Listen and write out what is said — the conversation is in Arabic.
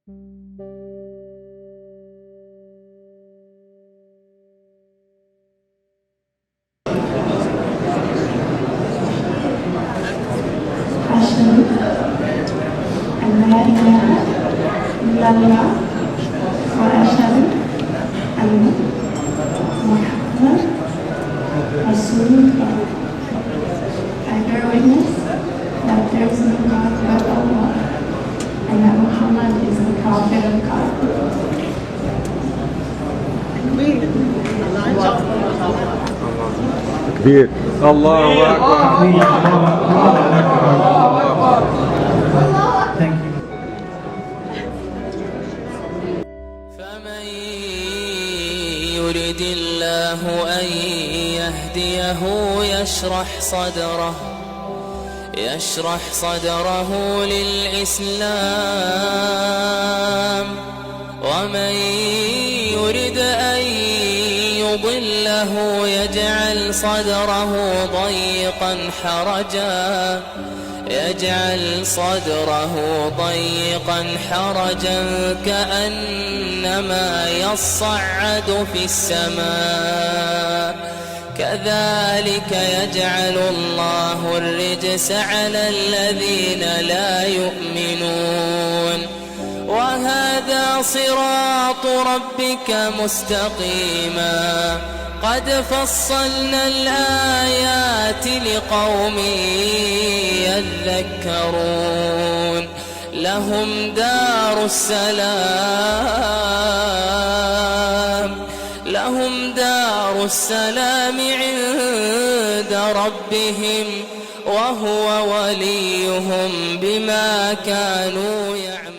أشهد أن لا إله إلا الله وأشهد أن محمدا رسول الله. I bear witness that there is no God but Allah and that Muhammad is the prophet of God. كبير. الله أكبر. فمن يرد الله أن يهديه يشرح صدره للإسلام، ومن يرد أن يضله يجعل صدره ضيقا حرجا كأنما يصعد في السماء. كذلك يجعل الله الرجس على الذين لا يؤمنون. وهذا صراط ربك مستقيما، قد فصلنا الآيات لقوم يذكرون. لهم دار السلام عند ربهم وهو وليهم بما كانوا يعملون.